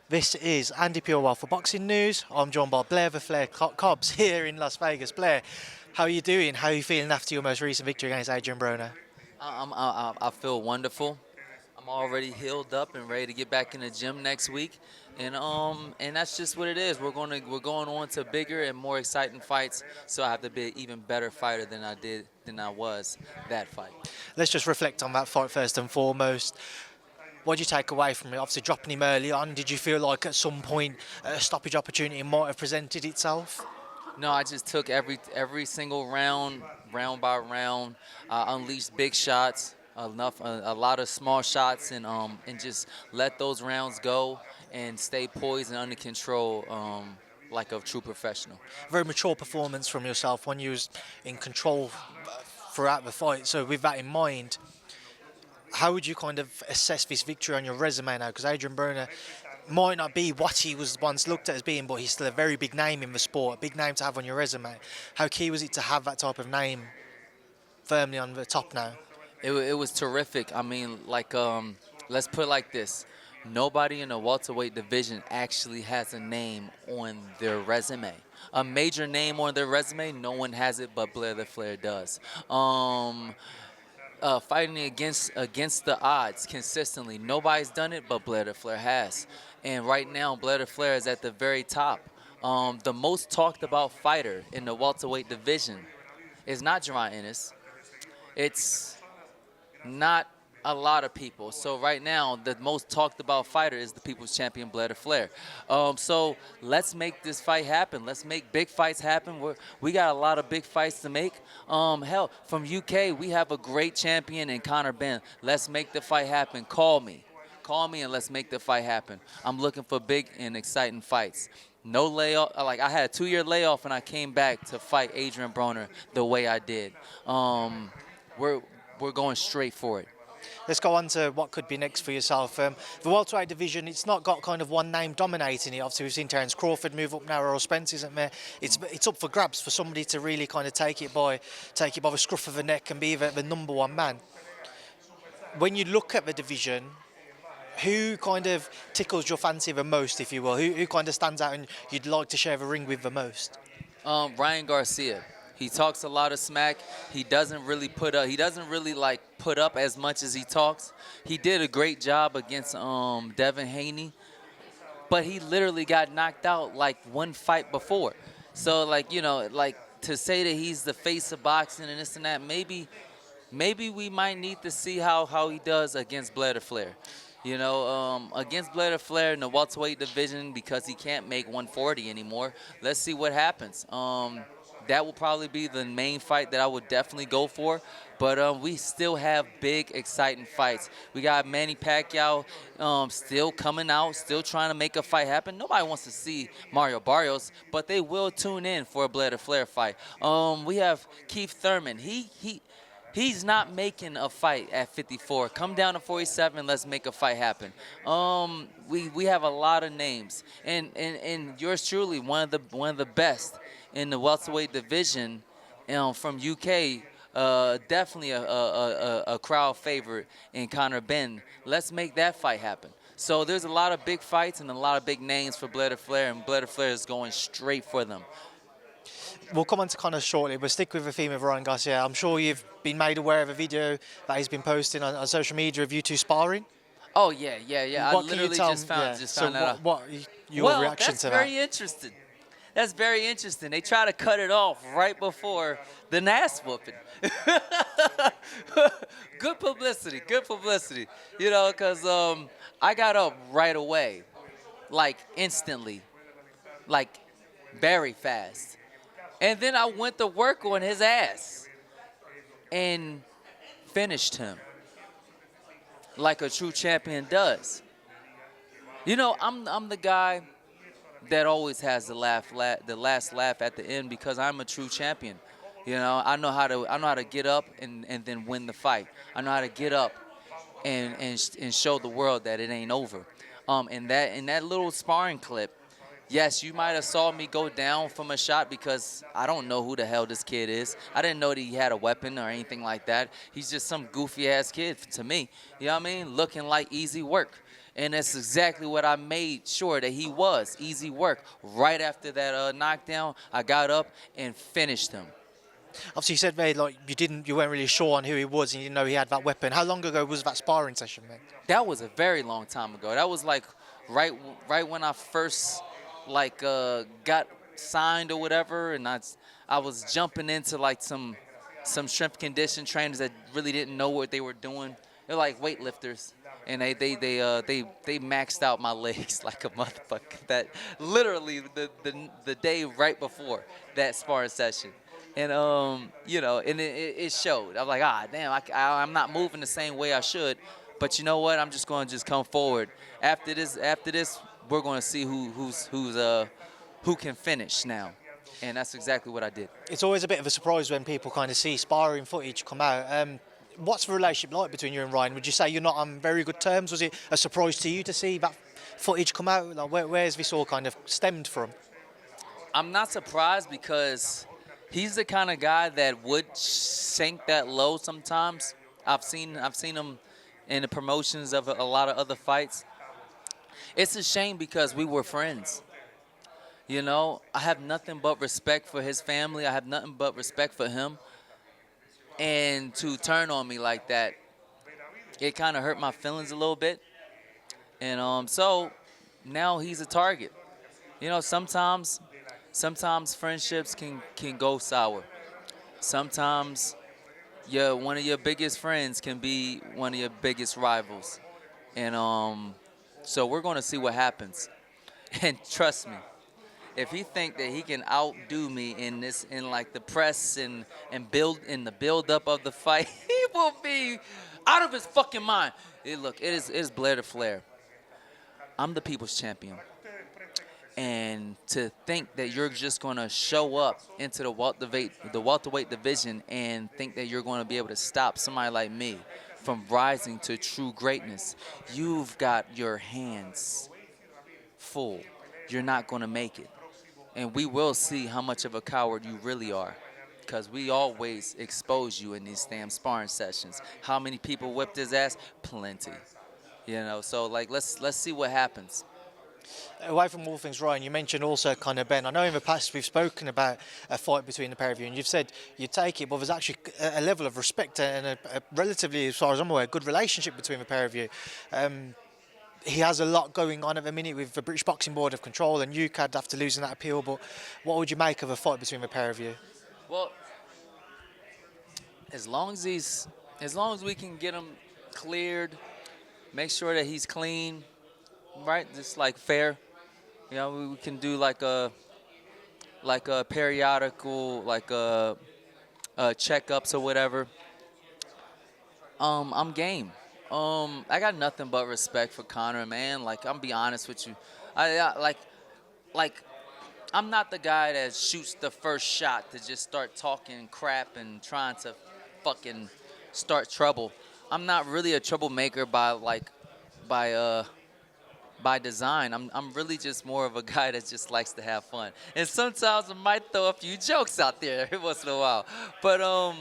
This is Andi Purewal for Boxing News. I'm joined by Blair Cobbs here in Las Vegas. Blair, how are you doing? How are you feeling after your most recent victory against Adrian Broner? I feel wonderful. I'm already healed up and ready to get back in the gym next week, and that's just what it is. We're going on to bigger and more exciting fights. So I have to be an even better fighter than I was that fight. Let's just reflect on that fight first and foremost. What did you take away from it? Obviously, dropping him early on. Did you feel like at some point a stoppage opportunity might have presented itself? No, I just took every single round, round by round. Unleashed big shots, a lot of small shots, and just let those rounds go and stay poised and under control, like a true professional. Very mature performance from yourself when you was in control throughout the fight. So with that in mind, how would you kind of assess this victory on your resume now? Because Adrian Broner might not be what he was once looked at as being, but he's still a very big name in the sport, a big name to have on your resume. How key was it to have that type of name firmly on the top now? It was terrific. I mean, let's put it like this. Nobody in the welterweight division actually has a name on their resume. A major name on their resume, no one has it but Blair the Flair does. Fighting against the odds consistently. Nobody's done it, but Blair the Flair has. And right now, Blair the Flair is at the very top. The most talked about fighter in the welterweight division is not Jerron Ennis. It's not a lot of people. So right now, the most talked about fighter is the people's champion, Blair the Flair. So let's make this fight happen. Let's make big fights happen. We got a lot of big fights to make. Hell, from UK, we have a great champion in Conor Benn. Let's make the fight happen. Call me and let's make the fight happen. I'm looking for big and exciting fights. No layoff. Like, I had a 2-year layoff and I came back to fight Adrian Broner the way I did. We're going straight for it. Let's go on to what could be next for yourself. The welterweight division, it's not got kind of one name dominating it. Obviously, we've seen Terence Crawford move up now, Errol Spence isn't there. It's up for grabs for somebody to really kind of take it by the scruff of the neck and be the number one man. When you look at the division, who kind of tickles your fancy the most, if you will? Who kind of stands out and you'd like to share the ring with the most? Ryan Garcia. He talks a lot of smack. He doesn't really put up. He doesn't really put up as much as he talks. He did a great job against Devin Haney, but he literally got knocked out like one fight before. So to say that he's the face of boxing and this and that, maybe we might need to see how he does against Blair the Flair. Against Blair the Flair in the welterweight division, because he can't make 140 anymore. Let's see what happens. That will probably be the main fight that I would definitely go for. But we still have big, exciting fights. We got Manny Pacquiao still coming out, still trying to make a fight happen. Nobody wants to see Mario Barrios, but they will tune in for a Blair the Flair fight. We have Keith Thurman. He's not making a fight at 54. Come down to 47. Let's make a fight happen. We have a lot of names, and yours truly, one of the best in the welterweight division, from UK. Definitely a crowd favorite in Conor Benn. Let's make that fight happen. So there's a lot of big fights and a lot of big names for Blair the Flair, and Blair the Flair is going straight for them. We'll come on to Conor shortly, but stick with the theme of Ryan Garcia. I'm sure you've been made aware of a video that he's been posting on social media of you two sparring. Oh, yeah. What I literally just found that out. What your reaction to that? Well, that's very interesting. That's very interesting. They try to cut it off right before the ass whooping. Good publicity. Because I got up right away, instantly, very fast. And then I went to work on his ass and finished him like a true champion does. I'm the guy that always has the last laugh at the end, because I'm a true champion. I know how to get up and then win the fight. I know how to get up and show the world that it ain't over. In that little sparring clip, yes, you might have saw me go down from a shot, because I don't know who the hell this kid is. I didn't know that he had a weapon or anything like that. He's just some goofy-ass kid to me. You know what I mean? Looking like easy work. And that's exactly what I made sure that he was. Easy work. Right after that knockdown, I got up and finished him. Obviously, you said there like you weren't really sure on who he was, and you didn't know he had that weapon. How long ago was that sparring session, mate? That was a very long time ago. That was like right when I first got signed or whatever, and I was jumping into like some strength condition trainers that really didn't know what they were doing. They're like weightlifters, and they maxed out my legs like a motherfucker. That literally the day right before that sparring session. And and it showed. I'm like, damn, I'm not moving the same way I should. But you know what? I'm just going to just come forward. After this, we're going to see who can finish now. And that's exactly what I did. It's always a bit of a surprise when people kind of see sparring footage come out. What's the relationship like between you and Ryan? Would you say you're not on very good terms? Was it a surprise to you to see that footage come out? Like, where's this all kind of stemmed from? I'm not surprised because he's the kind of guy that would sink that low sometimes. I've seen him in the promotions of a lot of other fights. It's a shame because we were friends. You know, I have nothing but respect for his family. I have nothing but respect for him. And to turn on me like that, it kind of hurt my feelings a little bit. And so now he's a target. You know, sometimes friendships can go sour. Sometimes one of your biggest friends can be one of your biggest rivals. And so we're going to see what happens. And trust me, if he think that he can outdo me in like the press and the build up of the fight, he will be out of his fucking mind. It is Blair the Flair. I'm the people's champion. And to think that you're just going to show up into the welterweight division and think that you're going to be able to stop somebody like me from rising to true greatness, you've got your hands full. You're not going to make it. And we will see how much of a coward you really are, because we always expose you in these damn sparring sessions. How many people whipped his ass? Plenty. You know, so like let's see what happens. Away from all things, Ryan, you mentioned also Conor Benn. I know in the past we've spoken about a fight between the pair of you, and you've said you take it, but there's actually a level of respect and a relatively, as far as I'm aware, good relationship between the pair of you. He has a lot going on at the minute with the British Boxing Board of Control and UCAD after losing that appeal, but what would you make of a fight between the pair of you? Well, as long as we can get him cleared, make sure that he's clean, right? Just like fair. You know, we can do like a periodical, checkups or whatever. I'm game. I got nothing but respect for Conor, man. Like, I'm be honest with you. I'm not the guy that shoots the first shot to just start talking crap and trying to fucking start trouble. I'm not really a troublemaker by design. I'm really just more of a guy that just likes to have fun. And sometimes I might throw a few jokes out there every once in a while. But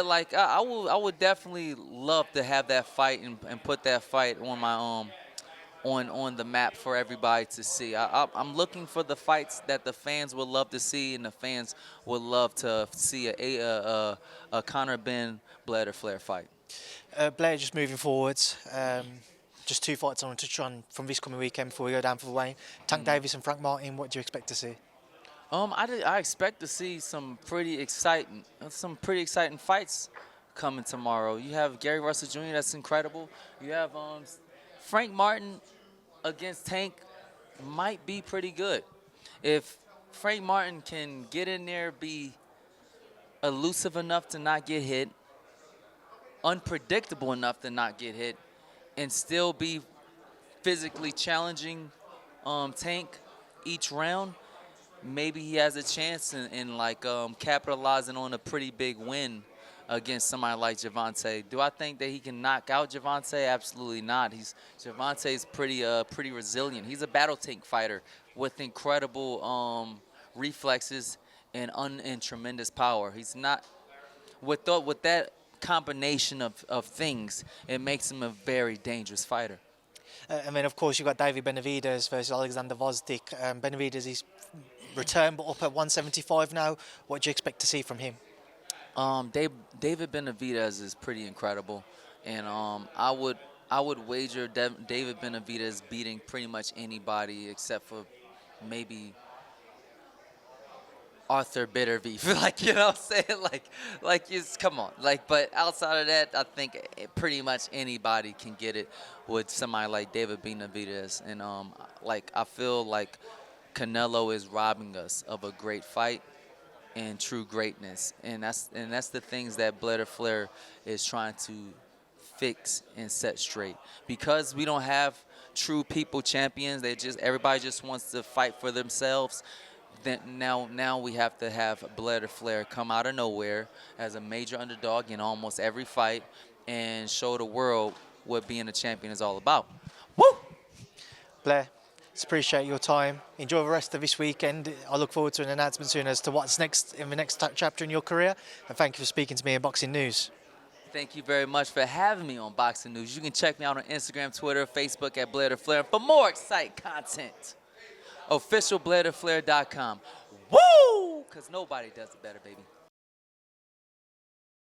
like I would definitely love to have that fight and put that fight on my on the map for everybody to see. I'm looking for the fights that the fans would love to see, and the fans would love to see a Conor Benn Blair the Flair fight. Blair, just moving forwards, just two fights I want to touch on from this coming weekend before we go down for the Wayne. Tank Davis and Frank Martin, what do you expect to see? I expect to see some pretty exciting fights coming tomorrow. You have Gary Russell Jr. That's incredible. You have Frank Martin against Tank, might be pretty good. If Frank Martin can get in there, be elusive enough to not get hit, unpredictable enough to not get hit, and still be physically challenging Tank each round, maybe he has a chance in capitalizing on a pretty big win against somebody like Gervonta. Do I think that he can knock out Gervonta? Absolutely not. Gervonta's pretty resilient. He's a battle tank fighter with incredible reflexes and tremendous power. He's not with that combination of things. It makes him a very dangerous fighter. And then, of course, you've got David Benavidez versus Alexander Vosdik. Benavidez is returned, but up at 175 now. What do you expect to see from him? David Benavidez is pretty incredible, and I would wager David Benavidez beating pretty much anybody except for maybe Arthur Bitterbeef. Like, you know what I'm saying? Come on. But outside of that, I think pretty much anybody can get it with somebody like David Benavidez. And I feel like Canelo is robbing us of a great fight and true greatness. And that's the things that Flair is trying to fix and set straight. Because we don't have true people champions, everybody just wants to fight for themselves. Then now we have to have Blair Flair come out of nowhere as a major underdog in almost every fight and show the world what being a champion is all about. Woo! Blair, just appreciate your time. Enjoy the rest of this weekend. I look forward to an announcement soon as to what's next in the next chapter in your career. And thank you for speaking to me in Boxing News. Thank you very much for having me on Boxing News. You can check me out on Instagram, Twitter, Facebook at Blair Flair for more exciting content. Officialblairflair.com. Woo! Because nobody does it better, baby.